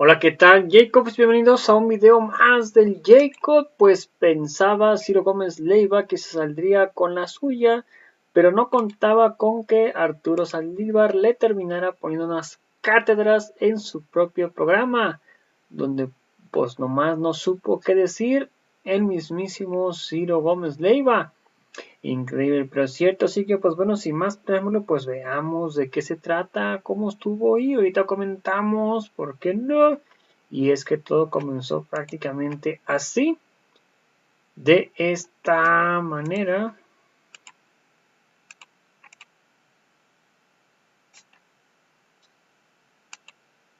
Hola, ¿qué tal, Jacobs? Bienvenidos a un video más del Jacob. Pues pensaba Ciro Gómez Leiva que se saldría con la suya, pero no contaba con que Arturo Saldívar le terminara poniendo unas cátedras en su propio programa, donde pues nomás no supo qué decir el mismísimo Ciro Gómez Leiva. Increíble, pero cierto, así que pues bueno, sin más preámbulo, pues veamos de qué se trata, cómo estuvo y ahorita comentamos, ¿por qué no? Y es que todo comenzó prácticamente así, de esta manera.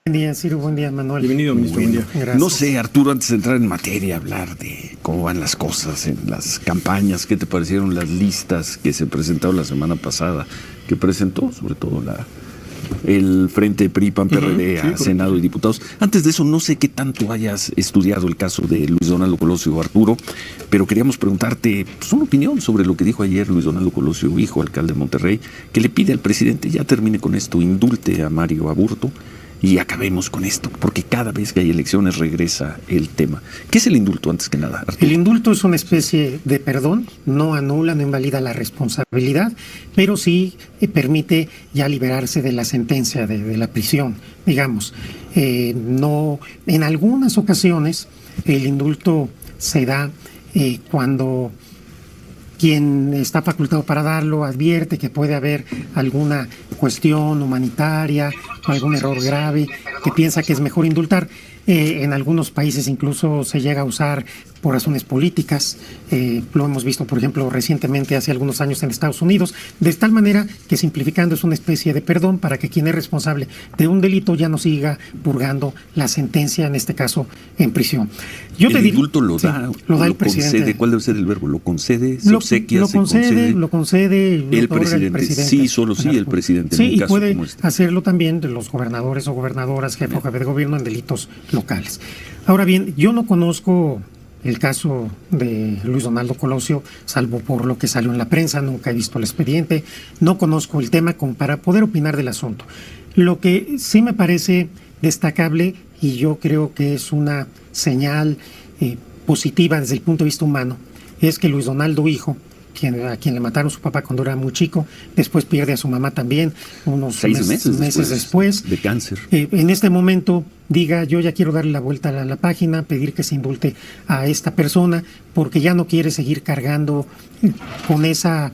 Buen día, Ciro. Buen día, Manuel. Bienvenido, ministro. Buen día. Gracias. No sé, Arturo, antes de entrar en materia, hablar de cómo van las cosas en las campañas, ¿qué te parecieron las listas que se presentaron la semana pasada? Que presentó, sobre todo, el Frente PRI, PAN, PRD a Senado y Diputados. Antes de eso, no sé qué tanto hayas estudiado el caso de Luis Donaldo Colosio, Arturo, pero queríamos preguntarte pues, una opinión sobre lo que dijo ayer Luis Donaldo Colosio, hijo alcalde de Monterrey, que le pide al presidente, ya termine con esto, indulte a Mario Aburto y acabemos con esto, porque cada vez que hay elecciones regresa el tema. ¿Qué es el indulto, antes que nada, Arturo? El indulto es una especie de perdón, no anula, no invalida la responsabilidad, pero sí permite ya liberarse de la sentencia de la prisión, digamos. No, en algunas ocasiones el indulto se da cuando quien está facultado para darlo advierte que puede haber alguna cuestión humanitaria o algún error grave que piensa que es mejor indultar. En algunos países incluso se llega a usar por razones políticas. Lo hemos visto, por ejemplo, recientemente, hace algunos años en Estados Unidos, de tal manera que, simplificando, es una especie de perdón para que quien es responsable de un delito ya no siga purgando la sentencia, en este caso en prisión. ¿El indulto lo da el presidente? Concede? ¿Cuál debe ser el verbo? ¿Lo concede? ¿Se obsequia? Lo concede el presidente. Sí, solo sí, el presidente. Sí, en un y caso puede como este. hacerlo también de los gobernadores o gobernadoras, jefe o jefe de gobierno en delitos locales. Ahora bien, yo no conozco el caso de Luis Donaldo Colosio, salvo por lo que salió en la prensa, nunca he visto el expediente, no conozco el tema como para poder opinar del asunto. Lo que sí me parece destacable, y yo creo que es una señal positiva desde el punto de vista humano, es que Luis Donaldo, hijo, a quien le mataron su papá cuando era muy chico, después pierde a su mamá también, unos 6 meses después de cáncer. En este momento diga, yo ya quiero darle la vuelta a la página, pedir que se indulte a esta persona, porque ya no quiere seguir cargando con esa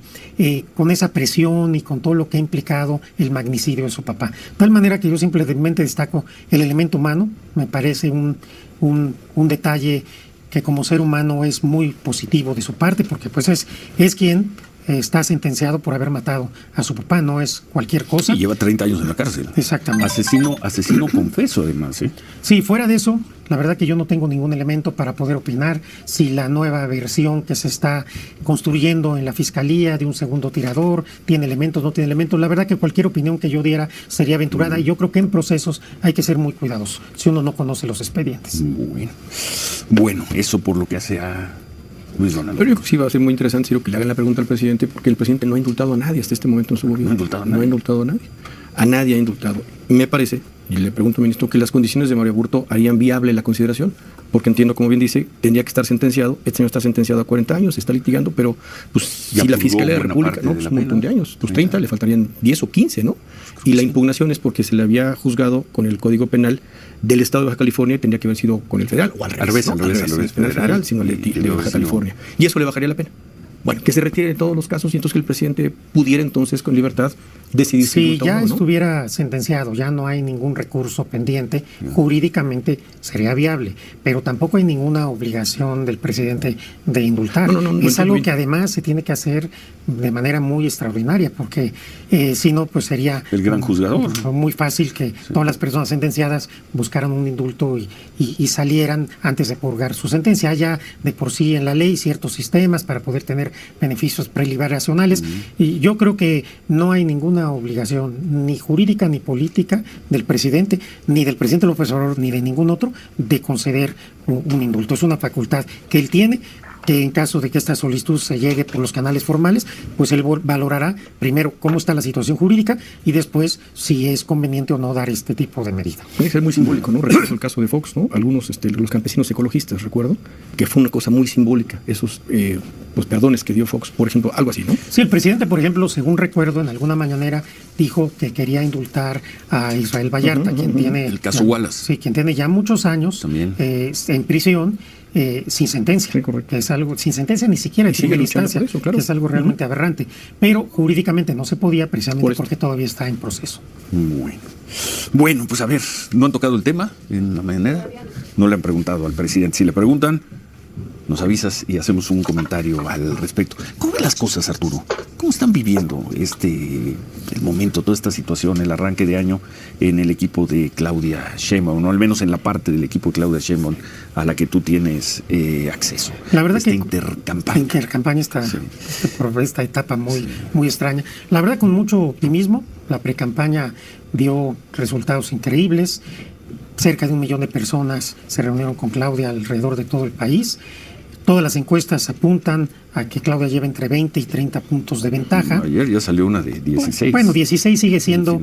presión y con todo lo que ha implicado el magnicidio de su papá. De tal manera que yo simplemente destaco el elemento humano, me parece un detalle que como ser humano es muy positivo de su parte, porque pues es quien está sentenciado por haber matado a su papá, no es cualquier cosa. Y lleva 30 años en la cárcel. Exactamente. Asesino confeso, además. Sí, fuera de eso, la verdad que yo no tengo ningún elemento para poder opinar si la nueva versión que se está construyendo en la Fiscalía de un segundo tirador tiene elementos, no tiene elementos. La verdad que cualquier opinión que yo diera sería aventurada y yo creo que en procesos hay que ser muy cuidadosos si uno no conoce los expedientes. Bueno, eso por lo que hace a Luis Donaldo. Pero yo creo que sí va a ser muy interesante, Ciro, que le hagan la pregunta al presidente, porque el presidente no ha indultado a nadie hasta este momento en su gobierno. No ha indultado a nadie. A nadie ha indultado. Me parece, y le pregunto al ministro, que las condiciones de Mario Aburto harían viable la consideración, porque entiendo, como bien dice, tendría que estar sentenciado. Este señor está sentenciado a 40 años, está litigando, pero pues ya si la Fiscalía de la República, no, pues un montón de años, pues 30, le faltarían 10 o 15, ¿no? Y la impugnación es porque se le había juzgado con el Código Penal del Estado de Baja California y tendría que haber sido con el federal, o al revés, no el federal, sino el de Baja California. Y eso le bajaría la pena. Bueno, que se retire de todos los casos y entonces que el presidente pudiera entonces con libertad decidir si ya estuviera sentenciado, ya no hay ningún recurso pendiente, jurídicamente sería viable, pero tampoco hay ninguna obligación del presidente de indultar. Es algo que además se tiene que hacer de manera muy extraordinaria, porque si no, pues sería el gran juzgador. Muy fácil que todas las personas sentenciadas buscaran un indulto y salieran antes de purgar su sentencia. Haya de por sí en la ley ciertos sistemas para poder tener beneficios preliberacionales, y yo creo que no hay ninguna obligación ni jurídica ni política del presidente, ni del presidente López Obrador, ni de ningún otro, de conceder un indulto. Es una facultad que él tiene, que en caso de que esta solicitud se llegue por los canales formales, pues él valorará primero cómo está la situación jurídica y después si es conveniente o no dar este tipo de medida. Puede ser muy simbólico, ¿no? Recuerdo el caso de Fox, ¿no? Algunos, los campesinos ecologistas, recuerdo, que fue una cosa muy simbólica, esos pues perdones que dio Fox, por ejemplo, algo así, ¿no? Sí, el presidente, por ejemplo, según recuerdo, en alguna mañanera dijo que quería indultar a Israel Vallarta, quien tiene... El caso Wallace. Sí, quien tiene ya muchos años en prisión, sin sentencia, sí, correcto. Que es algo sin sentencia ni siquiera en primera instancia, eso, claro. Que es algo realmente aberrante, pero jurídicamente no se podía precisamente porque todavía está en proceso. Bueno, pues a ver, ¿no han tocado el tema en la mañanera? No le han preguntado al presidente. Si le preguntan, nos avisas y hacemos un comentario al respecto. ¿Cómo ven las cosas, Arturo? ¿Cómo están viviendo el momento, toda esta situación, el arranque de año en el equipo de Claudia Sheinbaum, o al menos en la parte del equipo de Claudia Sheinbaum a la que tú tienes acceso? La verdad que intercampaña esta etapa muy extraña. La verdad, con mucho optimismo, la precampaña dio resultados increíbles. Cerca de 1 millón de personas se reunieron con Claudia alrededor de todo el país. Todas las encuestas apuntan a que Claudia lleva entre 20 y 30 puntos de ventaja. Ayer ya salió una de 16. Bueno, 16 sigue siendo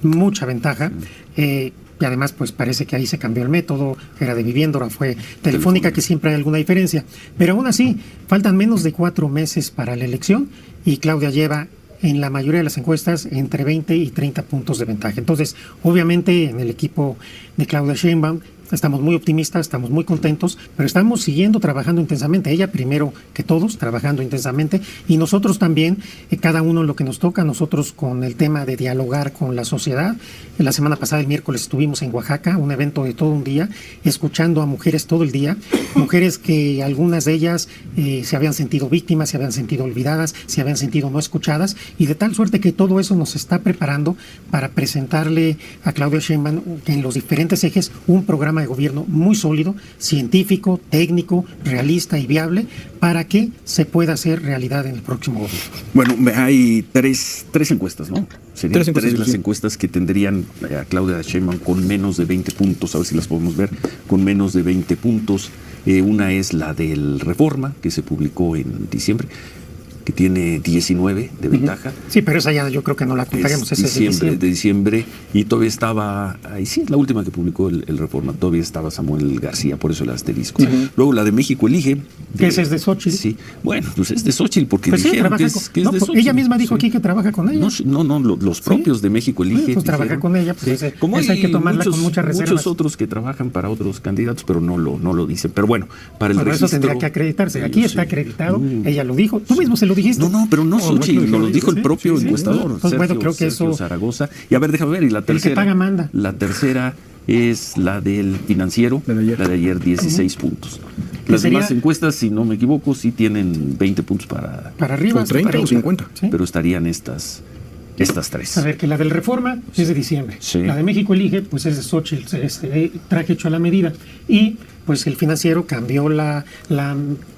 mucha ventaja. Y además, pues parece que ahí se cambió el método. Era de vivienda, ahora fue telefónica, que siempre hay alguna diferencia. Pero aún así, faltan menos de 4 meses para la elección y Claudia lleva en la mayoría de las encuestas entre 20 y 30 puntos de ventaja. Entonces, obviamente, en el equipo de Claudia Sheinbaum estamos muy optimistas, estamos muy contentos, pero estamos siguiendo trabajando intensamente. Ella primero que todos, trabajando intensamente, y nosotros también, cada uno en lo que nos toca, nosotros con el tema de dialogar con la sociedad. La semana pasada, el miércoles, estuvimos en Oaxaca, un evento de todo un día, escuchando a mujeres todo el día, mujeres que algunas de ellas se habían sentido víctimas, se habían sentido olvidadas, se habían sentido no escuchadas, y de tal suerte que todo eso nos está preparando para presentarle a Claudia Sheinbaum en los diferentes ejes un programa de gobierno muy sólido, científico, técnico, realista y viable para que se pueda hacer realidad en el próximo gobierno. Bueno, hay tres encuestas, ¿no? Serían tres las sí. encuestas que tendrían a Claudia Sheinbaum con menos de 20 puntos, a ver si las podemos ver, con menos de 20 puntos. Una es la del Reforma, que se publicó en diciembre, que tiene 19 de ventaja. Sí, pero esa ya yo creo que no la contaríamos. Es de diciembre, y todavía estaba, ahí sí, la última que publicó el Reforma, todavía estaba Samuel García, por eso el asterisco. Luego la de México Elige. Que ese es de Xochitl. Sí, bueno, pues es de Xochitl, porque pues dijeron que es de Xochitl. Ella misma dijo aquí que trabaja con ella. No, los propios de México Elige. Pues trabaja con ella, pues como hay que tomarla con muchas reservas. Muchos otros que trabajan para otros candidatos, pero no lo dicen. Pero bueno, para el registro... eso tendría que acreditarse. Aquí está acreditado, ella lo dijo. Tú mismo se lo dijiste. No, pero no Xochitl, nos lo dijo el propio encuestador, pues bueno, creo que Sergio Zaragoza. Y a ver, déjame ver, y la tercera. El que paga manda. La tercera es la del Financiero, la de ayer 16 puntos. Las demás encuestas, si no me equivoco, sí tienen 20 puntos para arriba, 30 o 50. ¿sí? Pero estarían estas tres. A ver, que la del Reforma es de diciembre. Sí. La de México Elige, pues es de Xochitl, es traje hecho a la medida. Y pues el Financiero cambió la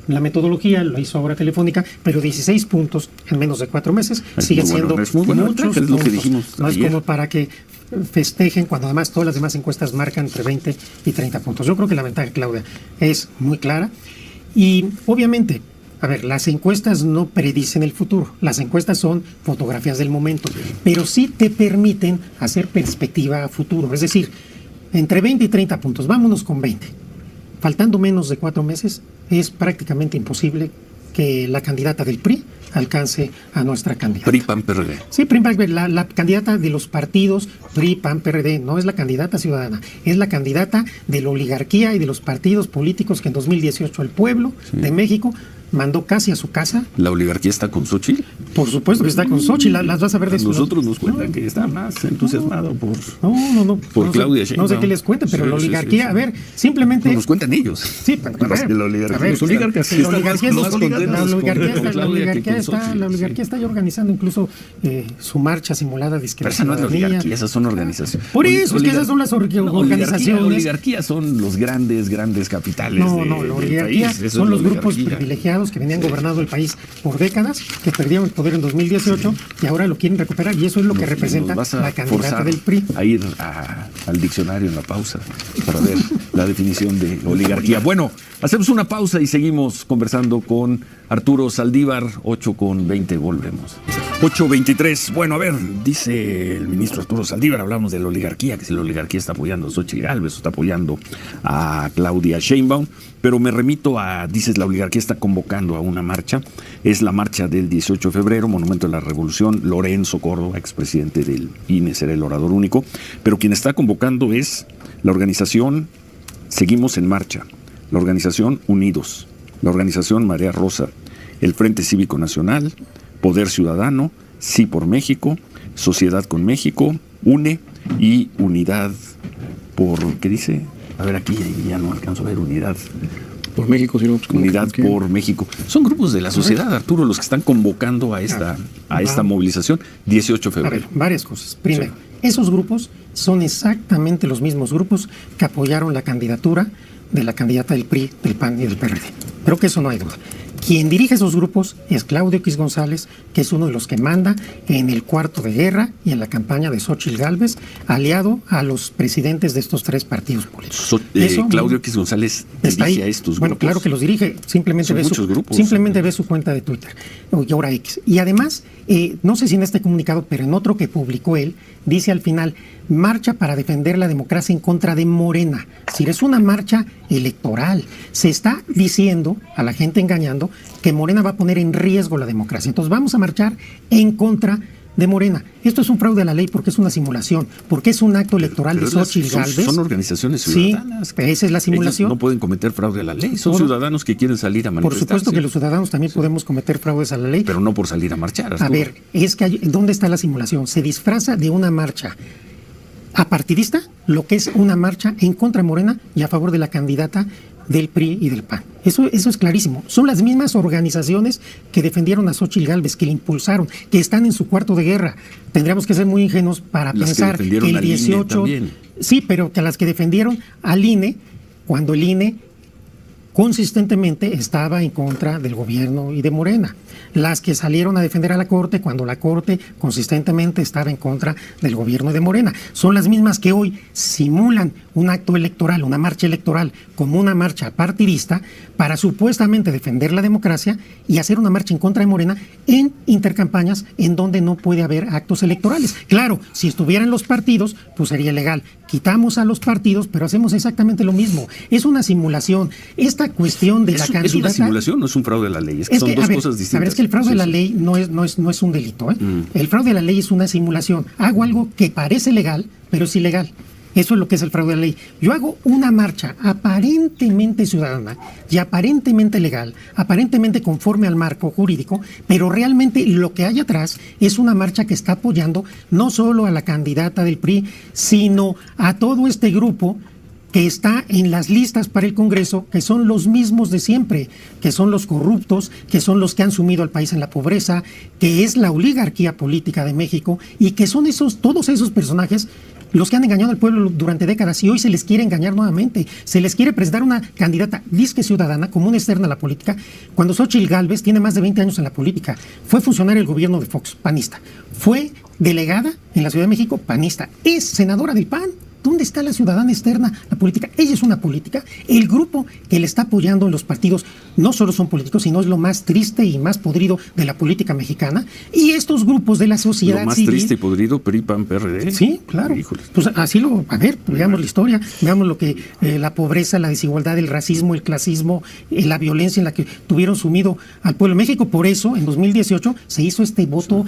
metodología, lo hizo ahora Telefónica, pero 16 puntos en menos de 4 meses sigue siendo muchos puntos. Es lo que dijimos no ayer. es como para que festejen cuando además todas las demás encuestas marcan entre 20 y 30 puntos. Yo creo que la ventaja de Claudia es muy clara y obviamente, a ver, las encuestas no predicen el futuro, las encuestas son fotografías del momento, pero sí te permiten hacer perspectiva a futuro, es decir, entre 20 y 30 puntos, vámonos con 20. Faltando menos de 4 meses, es prácticamente imposible que la candidata del PRI alcance a nuestra candidata. PRI, PAN, PRD. Sí, PRI, PAN, la candidata de los partidos PRI, PAN, PRD, no es la candidata ciudadana, es la candidata de la oligarquía y de los partidos políticos que en 2018 el pueblo de México mandó casi a su casa. ¿La oligarquía está con Xochitl? Por supuesto que está con Xochitl, las vas a ver de su... Nosotros nos cuentan que está más entusiasmado por Claudia Sheinbaum. No sé qué les cuenten, pero la oligarquía, a ver, simplemente... Nos cuentan ellos. Sí, pero la oligarquía está ya organizando incluso su marcha simulada de Pero esa no es la oligarquía, esas son organizaciones. Por eso, es que esas son las organizaciones. La oligarquía son los grandes capitales la oligarquía son los grupos privilegiados diputados que venían gobernando el país por décadas, que perdieron el poder en 2018 y ahora lo quieren recuperar, y eso es lo que representa la candidata del PRI. A ir al diccionario en la pausa para ver la definición de oligarquía. Bueno, hacemos una pausa y seguimos conversando con Arturo Saldívar. 8:20, volvemos. 8:23. Bueno, a ver, dice el ministro Arturo Saldívar, hablamos de la oligarquía, que si la oligarquía está apoyando a Xochitl Gálvez, está apoyando a Claudia Sheinbaum, pero me remito dices, la oligarquía está convocando a una marcha, es la marcha del 18 de febrero, Monumento de la Revolución. Lorenzo Córdoba, expresidente del INE, será el orador único, pero quien está convocando es la organización Seguimos en Marcha, la organización Unidos, la organización Marea Rosa, el Frente Cívico Nacional, Poder Ciudadano, Sí por México, Sociedad con México, UNE y Unidad por... ¿qué dice? A ver, aquí ya no alcanzo a ver. Unidad por México, sí, Unidad por México. Son grupos de la sociedad, Arturo, los que están convocando a esta movilización 18 de febrero. A ver, varias cosas. Primero, esos grupos son exactamente los mismos grupos que apoyaron la candidatura de la candidata del PRI, del PAN y del PRD. Creo que eso no hay duda. Quien dirige esos grupos es Claudio X González, que es uno de los que manda en el cuarto de guerra y en la campaña de Xochitl Gálvez, aliado a los presidentes de estos tres partidos políticos. Claudio X González dirige a estos grupos. Bueno, claro que los dirige, simplemente ve su cuenta de Twitter, y ahora X. Y además, no sé si en este comunicado, pero en otro que publicó él, dice al final: marcha para defender la democracia en contra de Morena. Si es una marcha electoral, se está diciendo a la gente, engañando, que Morena va a poner en riesgo la democracia. Entonces vamos a marchar en contra de Morena. Esto es un fraude a la ley porque es una simulación, porque es un acto electoral de Xochitl Gálvez. Son organizaciones ciudadanas. Sí, esa es la simulación. Ellos no pueden cometer fraude a la ley, son ciudadanos que quieren salir a manifestarse. Por supuesto que los ciudadanos también podemos cometer fraudes a la ley. Pero no por salir a marchar, Arturo. A ver, es que ¿dónde está la simulación? Se disfraza de una marcha apartidista, lo que es una marcha en contra de Morena y a favor de la candidata del PRI y del PAN. Eso es clarísimo. Son las mismas organizaciones que defendieron a Xochitl Gálvez, que le impulsaron, que están en su cuarto de guerra. Tendríamos que ser muy ingenuos para pensar que el 18... Sí, pero que las que defendieron al INE, cuando el INE consistentemente estaba en contra del gobierno y de Morena. Las que salieron a defender a la Corte cuando la Corte consistentemente estaba en contra del gobierno de Morena. Son las mismas que hoy simulan un acto electoral, una marcha electoral, como una marcha partidista para supuestamente defender la democracia y hacer una marcha en contra de Morena en intercampañas en donde no puede haber actos electorales. Claro, si estuvieran los partidos, pues sería legal. Quitamos a los partidos, pero hacemos exactamente lo mismo. Es una simulación. Esta cuestión de la candidata... ¿Es una simulación o no es un fraude a la ley? Es que son dos cosas distintas. A ver, es que el fraude de la ley no es un delito. El fraude de la ley es una simulación. Hago algo que parece legal, pero es ilegal. Eso es lo que es el fraude de la ley. Yo hago una marcha aparentemente ciudadana y aparentemente legal, aparentemente conforme al marco jurídico, pero realmente lo que hay atrás es una marcha que está apoyando no solo a la candidata del PRI, sino a todo este grupo que está en las listas para el Congreso, que son los mismos de siempre, que son los corruptos, que son los que han sumido al país en la pobreza, que es la oligarquía política de México, y que son todos esos personajes los que han engañado al pueblo durante décadas, y hoy se les quiere engañar nuevamente. Se les quiere presentar una candidata disque ciudadana como una externa a la política, cuando Xochitl Gálvez tiene más de 20 años en la política. Fue funcionaria del gobierno de Fox, panista. Fue delegada en la Ciudad de México, panista. Es senadora del PAN. ¿Dónde está la ciudadana externa, la política? Ella es una política. El grupo que le está apoyando en los partidos no solo son políticos, sino es lo más triste y más podrido de la política mexicana. Y estos grupos de la sociedad civil... Lo más civil, triste y podrido, PRI, PAN, PRD. Sí, claro. Híjoles. Pues así veamos la historia, veamos lo que la pobreza, la desigualdad, el racismo, el clasismo, la violencia en la que tuvieron sumido al pueblo de México. Por eso, en 2018, se hizo este voto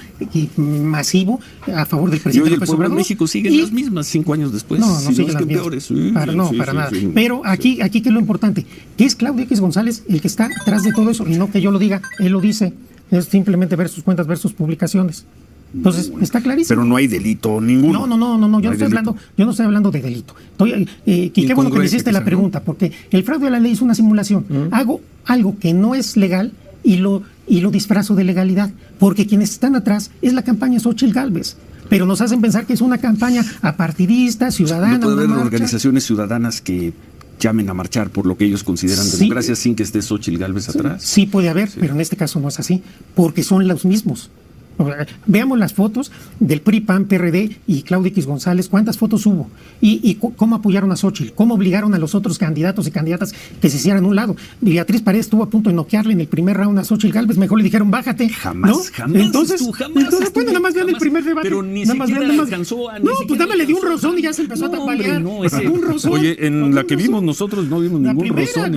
masivo a favor del presidente López Obrador. Y el pueblo de México sigue en las mismas 5 años después. No sigue las mismas. Para nada. Sí. Pero aquí que es lo importante, que es Claudio X González el que está atrás de todo eso, y no que yo lo diga, él lo dice. Es simplemente ver sus cuentas, ver sus publicaciones. Entonces, está clarísimo. Pero no hay delito ninguno. No, yo no estoy hablando de delito. Qué bueno que me hiciste la pregunta, porque el fraude a la ley es una simulación. Hago algo que no es legal y lo disfrazo de legalidad, porque quienes están atrás es la campaña Xochitl Gálvez. Pero nos hacen pensar que es una campaña apartidista, ciudana. No puede haber organizaciones ciudadanas que llamen a marchar por lo que ellos consideran democracia sin que esté Xóchitl Gálvez atrás? Sí puede haber, pero en este caso no es así, porque son los mismos. Veamos las fotos del PRI, PAN, PRD y Claudio X González, cuántas fotos hubo y cómo apoyaron a Xóchitl, cómo obligaron a los otros candidatos y candidatas que se hicieran a un lado. Beatriz Paredes estuvo a punto de noquearle en el primer round a Xóchitl Gálvez, mejor le dijeron bájate. Jamás. Entonces bueno, nada más vean el primer debate. Pero ni nada siquiera más alcanzó a... No, pues nada más le dio un rozón y ya se empezó a tambalear. Un rozón. Oye, en la que vimos nosotros no vimos ningún rozón.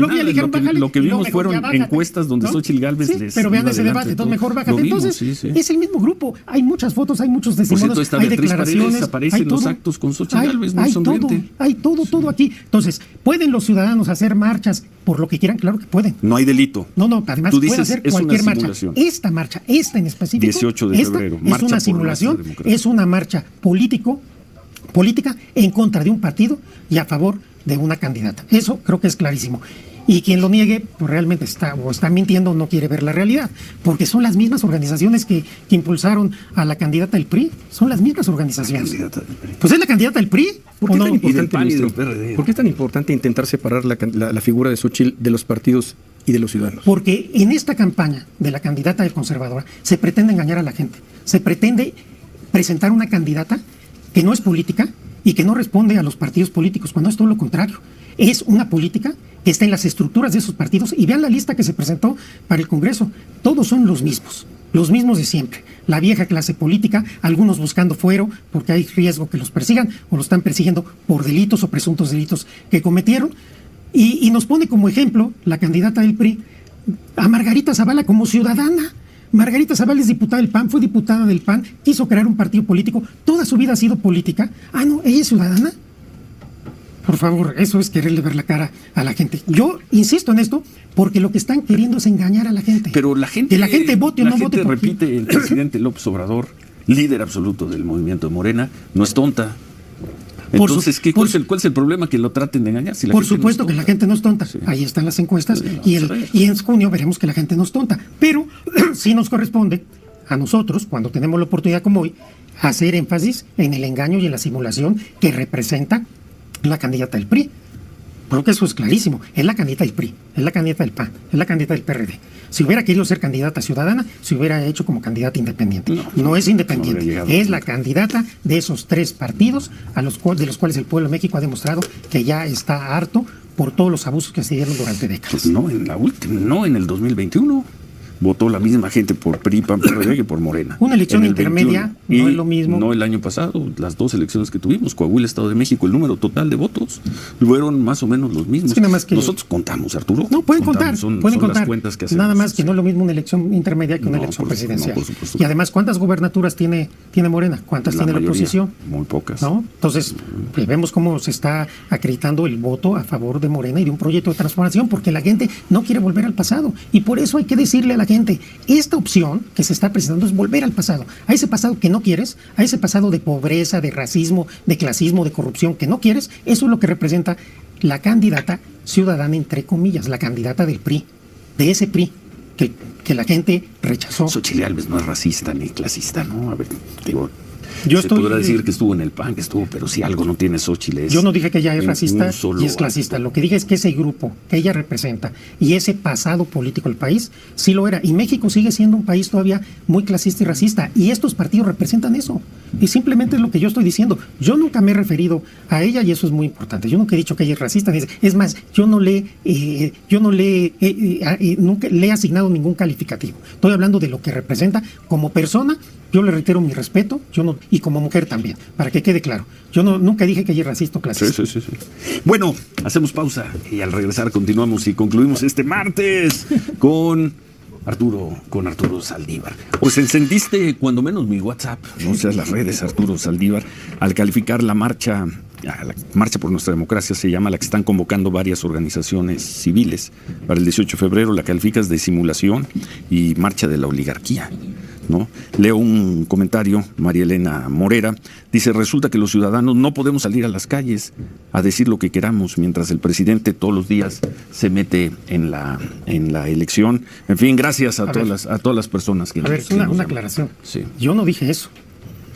Lo que vimos fueron encuestas donde Xóchitl Gálvez les... Pero vean ese debate, entonces mejor bájate. Entonces, es el mismo grupo. Hay muchas fotos, hay muchos testimonios, por cierto, hay Beatriz declaraciones, Paredes aparece en los actos con Xóchitl Gálvez, muy sonriente. Hay todo aquí. Entonces, ¿pueden los ciudadanos hacer marchas por lo que quieran? Claro que pueden. No hay delito. No, además pueden hacer cualquier marcha. Esta marcha, esta en específico, 18 de febrero, es una simulación, es una marcha política en contra de un partido y a favor de una candidata. Eso creo que es clarísimo. Y quien lo niegue, pues realmente está mintiendo o no quiere ver la realidad, porque son las mismas organizaciones que impulsaron a la candidata del PRI, son las mismas organizaciones. Pues es la candidata del PRI. ¿Por qué es tan importante intentar separar la figura de Xóchitl de los partidos y de los ciudadanos? Porque en esta campaña de la candidata del Conservadora se pretende engañar a la gente, se pretende presentar una candidata que no es política y que no responde a los partidos políticos, cuando es todo lo contrario. Es una política que está en las estructuras de esos partidos, y vean la lista que se presentó para el Congreso. Todos son los mismos de siempre. La vieja clase política, algunos buscando fuero porque hay riesgo que los persigan o los están persiguiendo por delitos o presuntos delitos que cometieron. Y nos pone como ejemplo la candidata del PRI a Margarita Zavala como ciudadana. Margarita Zavala es diputada del PAN, fue diputada del PAN, quiso crear un partido político, toda su vida ha sido política. Ah, no, ella es ciudadana. Por favor, eso es quererle ver la cara a la gente. Yo insisto en esto porque lo que están queriendo es engañar a la gente. Pero la gente... Que la gente vote o no vote. Repite, el presidente López Obrador, líder absoluto del movimiento de Morena, no es tonta. Entonces, ¿cuál es el problema? Que lo traten de engañar. Si la por gente supuesto no es que la gente no es tonta. Sí. Ahí están las encuestas y en junio veremos que la gente no es tonta. Pero sí nos corresponde a nosotros, cuando tenemos la oportunidad como hoy, hacer énfasis en el engaño y en la simulación que representa la candidata del PRI. Creo que eso es clarísimo. Es la candidata del PRI, es la candidata del PAN, es la candidata del PRD. Si hubiera querido ser candidata ciudadana, se hubiera hecho como candidata independiente. No es independiente, es la candidata de esos tres partidos de los cuales el pueblo de México ha demostrado que ya está harto por todos los abusos que se dieron durante décadas. Pues no en la última, no en el 2021. Votó la misma gente por PRI, PAN, PRD que por Morena. Una elección intermedia no es lo mismo. No el año pasado, las dos elecciones que tuvimos, Coahuila, Estado de México, el número total de votos fueron más o menos los mismos. Sí, nada más que nosotros contamos, Arturo. No, pueden contar, pueden contar. Las cuentas que hacemos. Nada más que no es lo mismo una elección intermedia que una elección presidencial. No, por supuesto. Y además, ¿cuántas gubernaturas tiene Morena? ¿Cuántas tiene la oposición? Muy pocas. ¿No? Entonces, pues vemos cómo se está acreditando el voto a favor de Morena y de un proyecto de transformación, porque la gente no quiere volver al pasado. Y por eso hay que decirle a la gente, esta opción que se está presentando es volver al pasado, a ese pasado que no quieres, a ese pasado de pobreza, de racismo, de clasismo, de corrupción que no quieres. Eso es lo que representa la candidata ciudadana, entre comillas, la candidata del PRI, de ese PRI que la gente rechazó. Xóchitl Gálvez no es racista ni clasista, ¿no? A ver, digo... Yo podrá decir que estuvo en el PAN, pero si algo no tiene Xóchitl es... Yo no dije que ella es racista y es clasista. Lo que dije es que ese grupo que ella representa y ese pasado político del país sí lo era. Y México sigue siendo un país todavía muy clasista y racista. Y estos partidos representan eso. Y simplemente es lo que yo estoy diciendo. Yo nunca me he referido a ella y eso es muy importante. Yo nunca he dicho que ella es racista. Es más, yo nunca le he asignado ningún calificativo. Estoy hablando de lo que representa como persona. Yo le reitero mi respeto, y como mujer también, para que quede claro. Yo nunca dije que ella es racista o clasista. Sí. Bueno, hacemos pausa y al regresar continuamos y concluimos este martes con Arturo Saldívar. Pues encendiste cuando menos mi WhatsApp, no seas las redes, Arturo Saldívar, al calificar la marcha por nuestra democracia, se llama, la que están convocando varias organizaciones civiles para el 18 de febrero, la calificas de simulación y marcha de la oligarquía, ¿no? Leo un comentario, María Elena Morera, dice, resulta que los ciudadanos no podemos salir a las calles a decir lo que queramos, mientras el presidente todos los días se mete en la elección. En fin, gracias a todas las personas que... A ver, una aclaración. Sí. Yo no dije eso.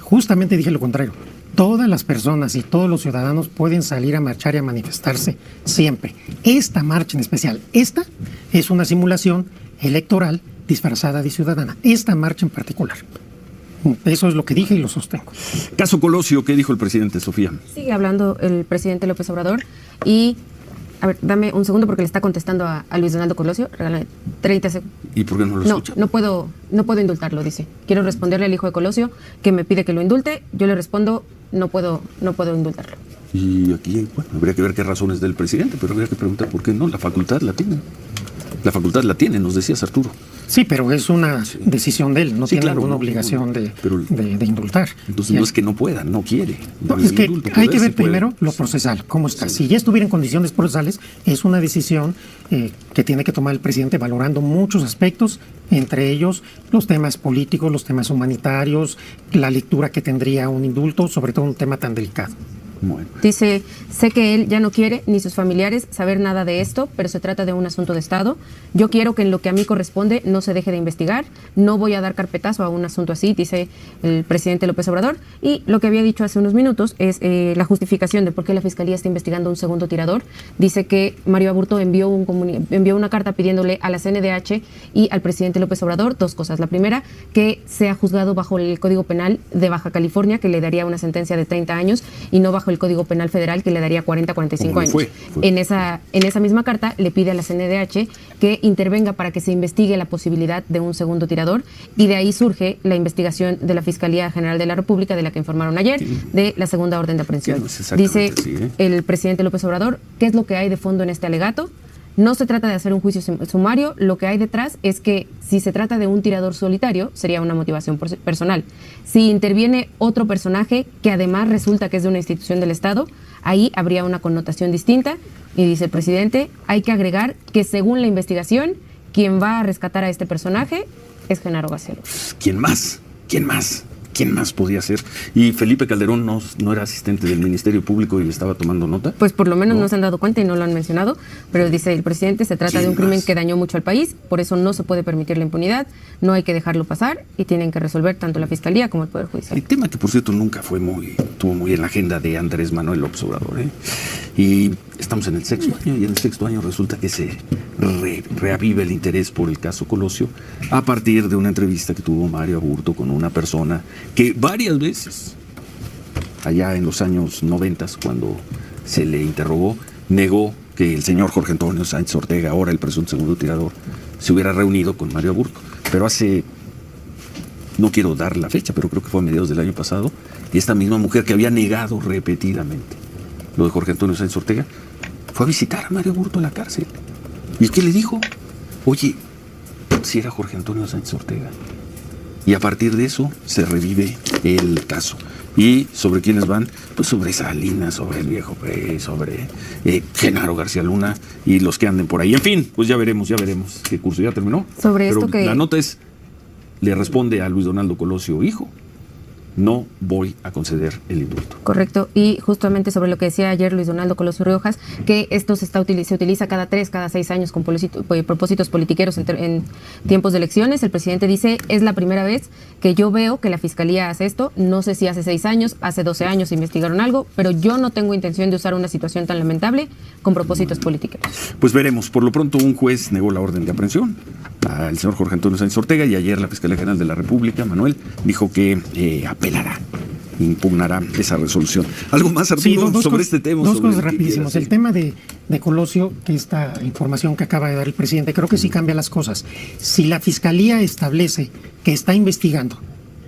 Justamente dije lo contrario. Todas las personas y todos los ciudadanos pueden salir a marchar y a manifestarse siempre. Esta marcha en especial, esta es una simulación electoral disfrazada de ciudadana. Esta marcha en particular. Eso es lo que dije y lo sostengo. Caso Colosio, ¿qué dijo el presidente, Sofía? Sigue hablando el presidente López Obrador y, a ver, dame un segundo porque le está contestando a Luis Donaldo Colosio. Regálame 30 segundos. ¿Y por qué no lo escucha? No puedo indultarlo, dice. Quiero responderle al hijo de Colosio que me pide que lo indulte. Yo le respondo, no puedo indultarlo. Y aquí, bueno, habría que ver qué razones del presidente, pero habría que preguntar por qué no. La facultad la tiene. La facultad la tiene, nos decías, Arturo. Sí, pero es una decisión de él, no tiene ninguna obligación de indultar. Entonces no es que no pueda, no quiere. No, es que hay que ver primero lo procesal, cómo está. Si ya estuviera en condiciones procesales, es una decisión que tiene que tomar el presidente valorando muchos aspectos, entre ellos los temas políticos, los temas humanitarios, la lectura que tendría un indulto, sobre todo un tema tan delicado. Bueno. Dice, sé que él ya no quiere, ni sus familiares, saber nada de esto, pero se trata de un asunto de Estado. Yo quiero que en lo que a mí corresponde no se deje de investigar. No voy a dar carpetazo a un asunto así, dice el presidente López Obrador. Y lo que había dicho hace unos minutos es la justificación de por qué la Fiscalía está investigando a un segundo tirador. Dice que Mario Aburto envió una carta pidiéndole a la CNDH y al presidente López Obrador dos cosas. La primera, que sea juzgado bajo el Código Penal de Baja California, que le daría una sentencia de 30 años, y no bajo el Código Penal Federal, que le daría 40, 45 años. Fue. En esa misma carta le pide a la CNDH que intervenga para que se investigue la posibilidad de un segundo tirador, y de ahí surge la investigación de la Fiscalía General de la República, de la que informaron ayer, de la segunda orden de aprehensión. Dice el presidente López Obrador, ¿qué es lo que hay de fondo en este alegato? No se trata de hacer un juicio sumario, lo que hay detrás es que si se trata de un tirador solitario, sería una motivación personal. Si interviene otro personaje que además resulta que es de una institución del Estado, ahí habría una connotación distinta. Y dice el presidente, hay que agregar que según la investigación, quien va a rescatar a este personaje es Genaro García Luna. ¿Quién más? ¿Quién más? ¿Quién más podía ser? Y Felipe Calderón no era asistente del Ministerio Público y estaba tomando nota. Pues por lo menos no se han dado cuenta y no lo han mencionado, pero dice el presidente, se trata de un crimen que dañó mucho al país, por eso no se puede permitir la impunidad, no hay que dejarlo pasar y tienen que resolver tanto la Fiscalía como el Poder Judicial. El tema que, por cierto, nunca estuvo muy en la agenda de Andrés Manuel López Obrador, ¿eh? Y estamos en el 6º año, y en el 6º año resulta que se reaviva el interés por el caso Colosio a partir de una entrevista que tuvo Mario Aburto con una persona que varias veces, allá en los años 90, cuando se le interrogó, negó que el señor Jorge Antonio Sáenz Ortega, ahora el presunto segundo tirador, se hubiera reunido con Mario Aburto. Pero no quiero dar la fecha, pero creo que fue a mediados del año pasado, y esta misma mujer que había negado repetidamente lo de Jorge Antonio Sáenz Ortega, fue a visitar a Mario Aburto a la cárcel. ¿Y qué le dijo? Oye, si era Jorge Antonio Sáenz Ortega. Y a partir de eso se revive el caso. ¿Y sobre quiénes van? Pues sobre Salinas, sobre el viejo Pérez, sobre Genaro García Luna y los que anden por ahí. En fin, pues ya veremos qué curso. ¿Ya terminó? Sobre Pero esto que... la nota es, le responde a Luis Donaldo Colosio, hijo, no voy a conceder el indulto. Correcto, y justamente sobre lo que decía ayer Luis Donaldo Colosio Riojas, que esto se utiliza cada 6 años con propósitos politiqueros en tiempos de elecciones. El presidente dice, es la primera vez que yo veo que la Fiscalía hace esto. No sé si hace 6 años, hace 12 años investigaron algo, pero yo no tengo intención de usar una situación tan lamentable con propósitos politiqueros. Pues veremos. Por lo pronto, un juez negó la orden de aprehensión al señor Jorge Antonio Sáenz Ortega, y ayer la Fiscalía General de la República, Manuel, dijo que apelará, impugnará esa resolución. ¿Algo más, Arturo, sobre este tema? Dos cosas rapidísimas. El tema de Colosio, que esta información que acaba de dar el presidente, creo que sí cambia las cosas. Si la Fiscalía establece que está investigando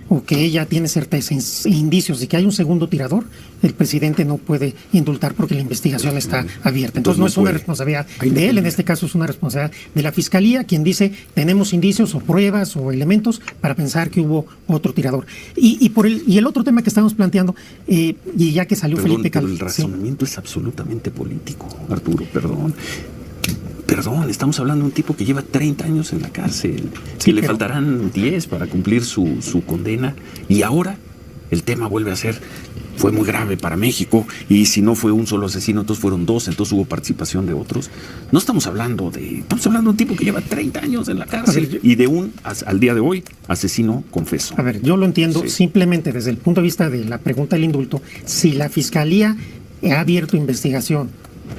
o que ella tiene certeza e indicios de que hay un segundo tirador, el presidente no puede indultar porque la investigación está abierta. Entonces no es una responsabilidad de él, en este caso es una responsabilidad de la Fiscalía, quien dice tenemos indicios o pruebas o elementos para pensar que hubo otro tirador. Y el otro tema que estamos planteando, y ya que salió Felipe Calderón. El razonamiento es absolutamente político, Arturo, perdón, estamos hablando de un tipo que lleva 30 años en la cárcel, que le faltarán 10 para cumplir su condena, y ahora el tema vuelve a ser fue muy grave para México, y si no fue un solo asesino, entonces fueron dos, entonces hubo participación de otros. No estamos hablando de un tipo que lleva 30 años en la cárcel y de al día de hoy, asesino confeso. A ver, yo lo entiendo simplemente desde el punto de vista de la pregunta del indulto. Si la Fiscalía ha abierto investigación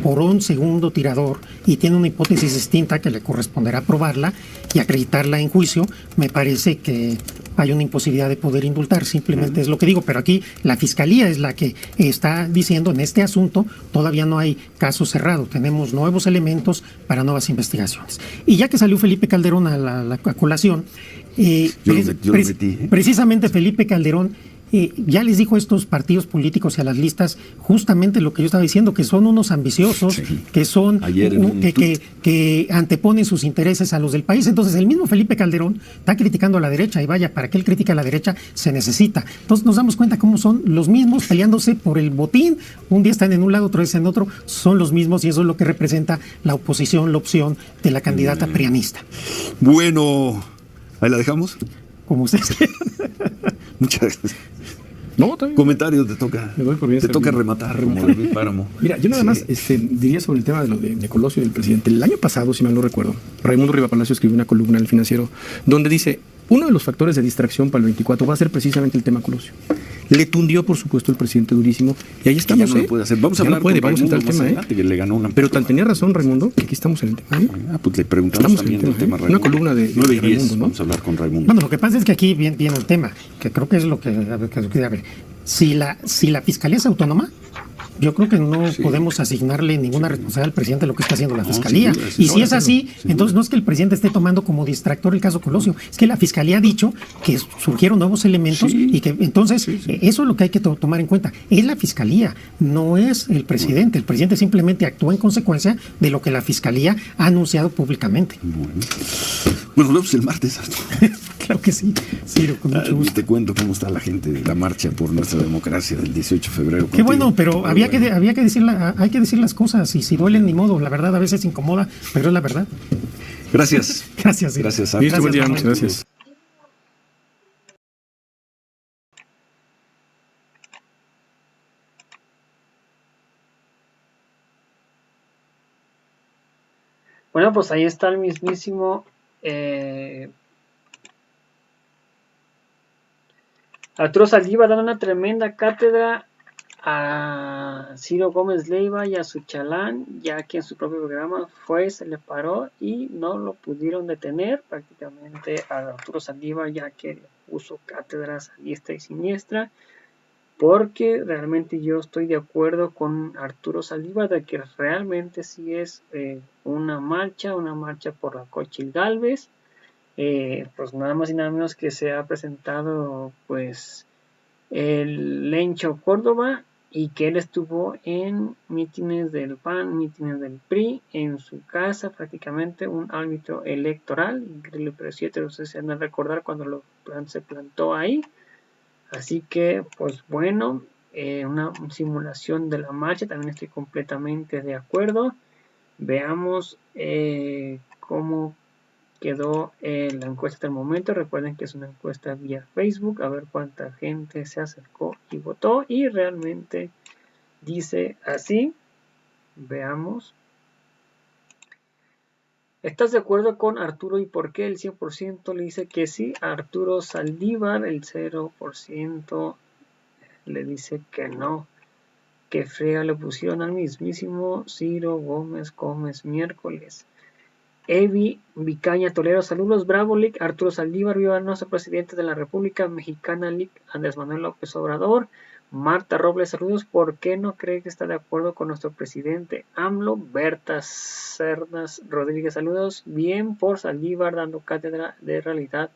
por un segundo tirador y tiene una hipótesis distinta que le corresponderá probarla y acreditarla en juicio, me parece que hay una imposibilidad de poder indultar, simplemente es lo que digo, pero aquí la Fiscalía es la que está diciendo en este asunto todavía no hay caso cerrado, tenemos nuevos elementos para nuevas investigaciones. Y ya que salió Felipe Calderón a la colación, precisamente Felipe Calderón ya les dijo a estos partidos políticos y a las listas justamente lo que yo estaba diciendo, que son unos ambiciosos, que son que anteponen sus intereses a los del país. Entonces el mismo Felipe Calderón está criticando a la derecha, y vaya, para que él critique a la derecha se necesita. Entonces nos damos cuenta cómo son los mismos peleándose por el botín. Un día están en un lado, otro día en otro, son los mismos, y eso es lo que representa la oposición, la opción de la candidata prianista. Bueno, ahí la dejamos. Como ustedes quieran. Muchas gracias. No, comentarios, te toca rematar como el páramo. Mira, yo nada más diría sobre el tema de Colosio y del presidente. El año pasado, si mal no recuerdo, Raimundo Riva Palacio escribió una columna en El Financiero donde dice: uno de los factores de distracción para el 24 va a ser precisamente el tema Colosio. Le tundió, por supuesto, el presidente durísimo, y ahí estamos. Ya no lo puede hacer. Vamos a hablar vamos a entrar al tema, que le ganó una. Pero tenía razón Raimundo, que aquí estamos en el tema. Pues le preguntamos también del tema Raimundo. Una columna de 9 y 10, Raimundo, ¿no? Vamos a hablar con Raimundo. Bueno, lo que pasa es que aquí viene el tema, que creo que es lo que a ver. Si la Fiscalía es autónoma, yo creo que no podemos asignarle ninguna responsabilidad al presidente de lo que está haciendo la Fiscalía. Y si es así, entonces no es que el presidente esté tomando como distractor el caso Colosio, es que la Fiscalía ha dicho que surgieron nuevos elementos y que entonces eso es lo que hay que tomar en cuenta. Es la Fiscalía, no es el presidente. El presidente simplemente actúa en consecuencia de lo que la Fiscalía ha anunciado públicamente. Bueno, nos vemos el martes, Arturo. Claro que sí, Ciro, con mucho gusto. Te cuento cómo está la gente de la marcha por nuestra democracia del 18 de febrero. Qué bueno, pero hay que decir las cosas, y si duelen, ni modo. La verdad a veces incomoda, pero es la verdad. Gracias. Gracias, Ciro. Gracias, Arturo. Buen día, muchas gracias. Bueno, pues ahí está el mismísimo Arturo Saldívar dando una tremenda cátedra a Ciro Gómez Leiva y a su chalán, ya que en su propio programa se le paró y no lo pudieron detener prácticamente a Arturo Saldívar, ya que le puso cátedras a diestra y siniestra, porque realmente yo estoy de acuerdo con Arturo Saldívar de que realmente sí es una marcha por la Xóchitl Gálvez. Pues nada más y nada menos que se ha presentado pues el Lencho Córdoba, y que él estuvo en mítines del PAN, mítines del PRI, en su casa, prácticamente un árbitro electoral, increíble, pero 7, no sé si han de recordar cuando se plantó ahí. Así que pues bueno, una simulación de la marcha, también estoy completamente de acuerdo. Veamos cómo quedó la encuesta hasta el momento. Recuerden que es una encuesta vía Facebook, a ver cuánta gente se acercó y votó, y realmente dice así. Veamos. ¿Estás de acuerdo con Arturo y por qué? El 100% le dice que sí. Arturo Saldívar, el 0% le dice que no. Que frega le pusieron al mismísimo Ciro Gómez miércoles. Evi Vicaña Toledo, saludos, bravo Lic, Arturo Saldívar, viva nuestro presidente de la República Mexicana, Lic, Andrés Manuel López Obrador. Marta Robles, saludos, ¿por qué no cree que está de acuerdo con nuestro presidente AMLO? Berta Cerdas Rodríguez, saludos, bien por Saldívar dando cátedra de realidad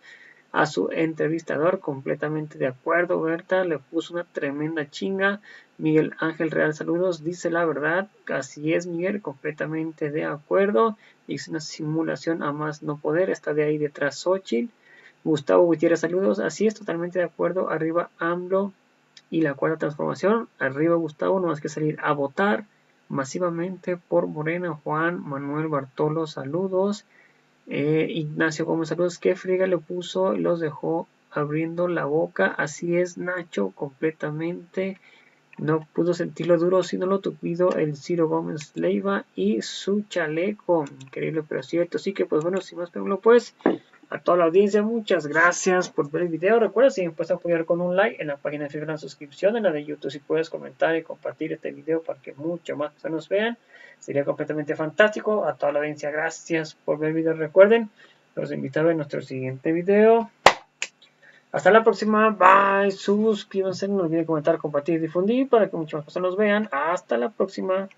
a su entrevistador, completamente de acuerdo. Berta le puso una tremenda chinga. Miguel Ángel Real, saludos, dice la verdad, así es Miguel, completamente de acuerdo. Hizo una simulación a más no poder, está de ahí detrás Xochitl. Gustavo Gutiérrez, saludos, así es, totalmente de acuerdo, arriba AMLO y la cuarta transformación, arriba Gustavo, no más que salir a votar masivamente por Morena. Juan Manuel Bartolo, saludos. Ignacio Gómez, saludos, qué friega le puso, los dejó abriendo la boca, así es Nacho, completamente No pudo sentirlo duro, sino lo tupido el Ciro Gómez Leiva y su chaleco. Increíble, pero cierto. Así que, pues bueno, sin más preámbulo, pues, a toda la audiencia, muchas gracias por ver el video. Recuerda, si me puedes apoyar con un like en la página de Facebook, en la suscripción, en la de YouTube, si puedes comentar y compartir este video para que mucho más personas vean. Sería completamente fantástico. A toda la audiencia, gracias por ver el video. Recuerden, los invito a ver nuestro siguiente video. Hasta la próxima, bye, suscríbanse, no olviden comentar, compartir y difundir para que muchas más personas vean. Hasta la próxima.